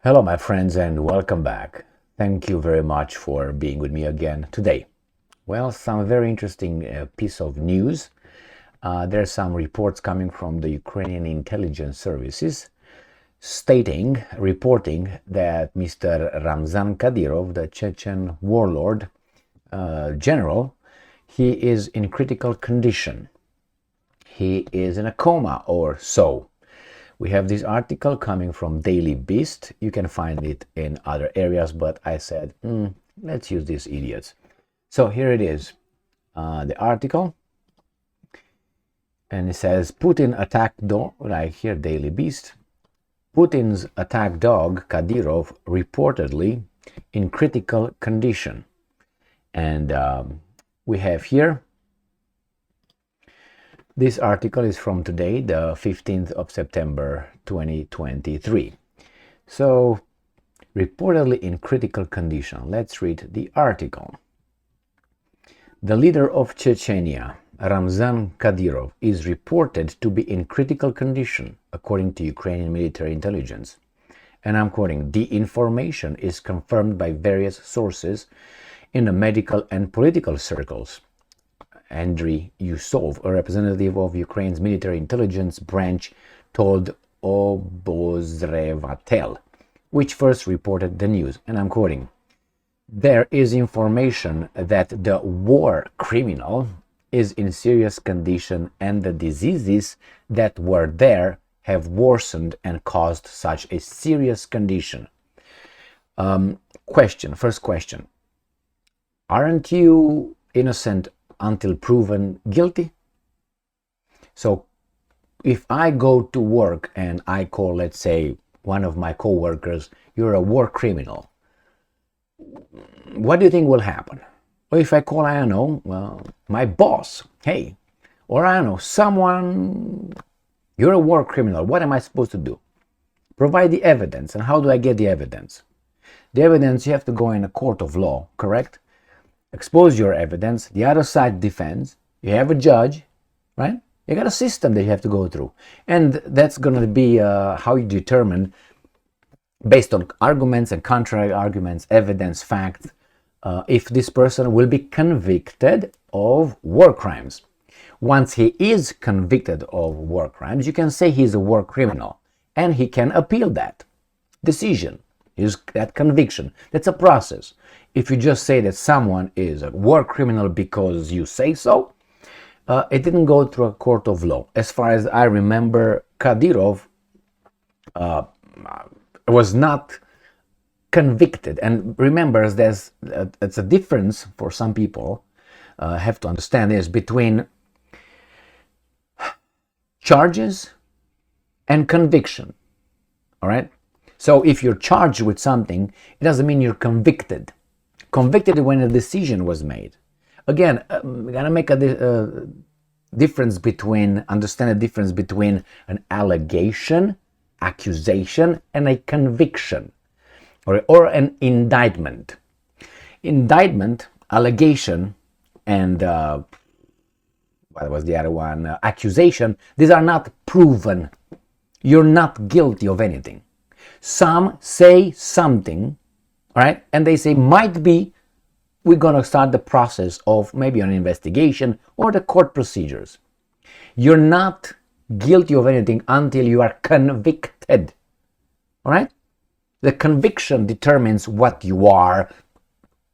Hello, my friends, and welcome back. Thank you very much for being with me again today. Well, some very interesting piece of news. There are some reports coming from the Ukrainian intelligence services reporting that Mr. Ramzan Kadyrov, the Chechen warlord general, he is in critical condition. He is in a coma or so. We have this article coming from Daily Beast. You can find it in other areas, but I said, let's use these idiots. So here it is, the article. And it says, Putin attacked dog, like here, Daily Beast. Putin's attack dog, Kadyrov, reportedly in critical condition. And we have here, this article is from today, the 15th of September 2023. So, reportedly in critical condition. Let's read the article. The leader of Chechnya, Ramzan Kadyrov, is reported to be in critical condition, according to Ukrainian military intelligence. And I'm quoting, the information is confirmed by various sources in the medical and political circles. Andriy Yusov, a representative of Ukraine's military intelligence branch, told Obozrevatel, which first reported the news, and I'm quoting, there is information that the war criminal is in serious condition and the diseases that were there have worsened and caused such a serious condition. First question, aren't you innocent until proven guilty? So if I go to work and I call, let's say, one of my co-workers, you're a war criminal, what do you think will happen? Or if I call, I don't know, my boss, hey, or I don't know, someone, you're a war criminal, what am I supposed to do? Provide the evidence. And how do I get the evidence? The evidence, you have to go in a court of law, correct? Expose your evidence, the other side defends, you have a judge, right? You got a system that you have to go through. And that's going to be how you determine, based on arguments and contrary arguments, evidence, facts, if this person will be convicted of war crimes. Once he is convicted of war crimes, you can say he's a war criminal, and he can appeal that decision, that conviction. That's a process. If you just say that someone is a war criminal because you say so, it didn't go through a court of law. As far as I remember, Kadyrov was not convicted. And remember, it's a difference for some people, have to understand is between charges and conviction. All right? So if you're charged with something, it doesn't mean you're convicted. Convicted when a decision was made. Again, we're gonna make a difference between, understand the difference between an allegation, accusation, and a conviction, or an indictment. Indictment, allegation, and what was the other one? Accusation. These are not proven. You're not guilty of anything. Some say something, all right, and they say might be, we're going to start the process of maybe an investigation or the court procedures. You're not guilty of anything until you are convicted, all right? The conviction determines what you are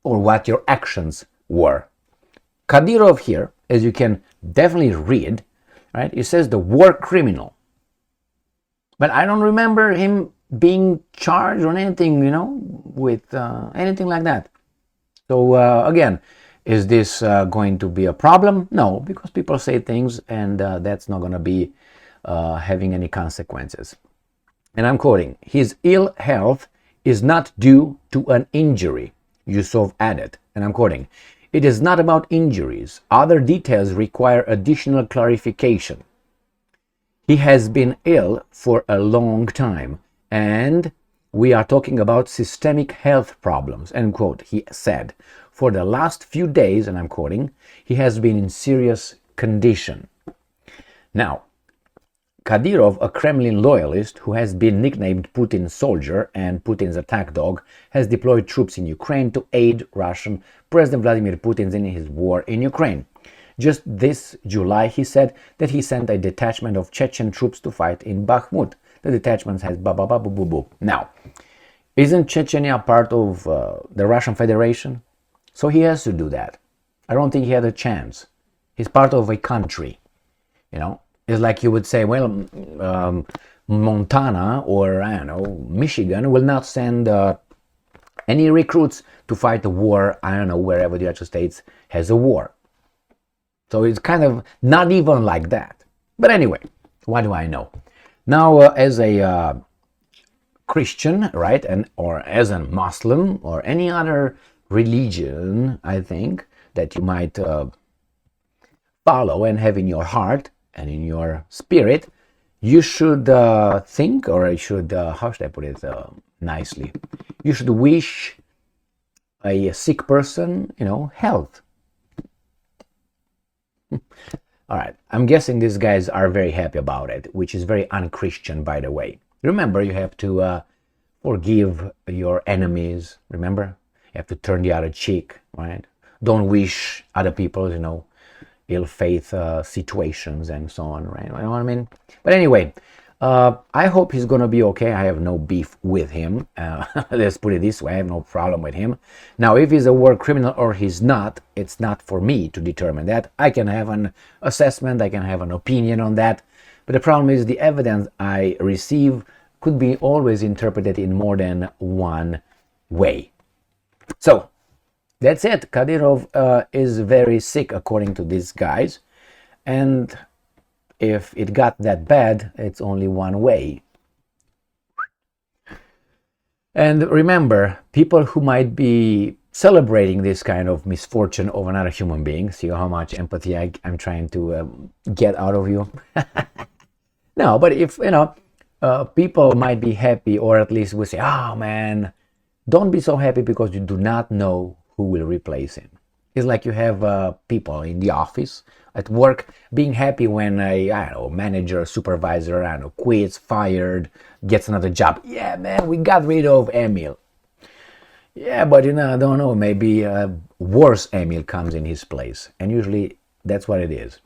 or what your actions were. Kadyrov here, as you can definitely read, right, it says the war criminal. But I don't remember him being charged or anything, with anything like that. So again, is this going to be a problem? No, because people say things and that's not going to be having any consequences. And I'm quoting, his ill health is not due to an injury, Yusov added. And I'm quoting, it is not about injuries. Other details require additional clarification. He has been ill for a long time, and we are talking about systemic health problems, end quote, he said. For the last few days, and I'm quoting, he has been in serious condition. Now, Kadyrov, a Kremlin loyalist who has been nicknamed Putin's soldier and Putin's attack dog, has deployed troops in Ukraine to aid Russian President Vladimir Putin in his war in Ukraine. Just this July, he said that he sent a detachment of Chechen troops to fight in Bakhmut. The detachment has boo. Now, isn't Chechnya part of the Russian Federation? So he has to do that. I don't think he had a chance. He's part of a country, you know. It's like you would say, well, Montana or, I don't know, Michigan will not send any recruits to fight a war, I don't know, wherever the United States has a war. So it's kind of not even like that. But anyway, what do I know? Now, as a Christian, right, or as a Muslim or any other religion, I think, that you might follow and have in your heart and in your spirit, you should think, or I should, how should I put it nicely? You should wish a sick person, health. All right, I'm guessing these guys are very happy about it, which is very unchristian, by the way. Remember, you have to forgive your enemies, remember? You have to turn the other cheek, right? Don't wish other people, ill faith situations and so on, right? You know what I mean? But anyway, I hope he's gonna be okay. I have no beef with him. Let's put it this way, I have no problem with him. Now, if he's a war criminal or he's not, it's not for me to determine that. I can have an assessment, I can have an opinion on that, but the problem is the evidence I receive could be always interpreted in more than one way. So, that's it. Kadyrov is very sick, according to these guys, and if it got that bad, it's only one way. And remember, people who might be celebrating this kind of misfortune of another human being, see how much empathy I'm trying to get out of you? No, but if, people might be happy, or at least will say, oh man, don't be so happy because you do not know who will replace him. It's like you have people in the office, at work, being happy when a, manager, supervisor, quits, fired, gets another job. Yeah, man, we got rid of Emil. Yeah, but I don't know, maybe a worse Emil comes in his place. And usually that's what it is.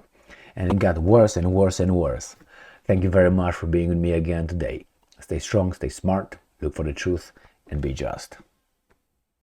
And it got worse and worse and worse. Thank you very much for being with me again today. Stay strong, stay smart, look for the truth, and be just.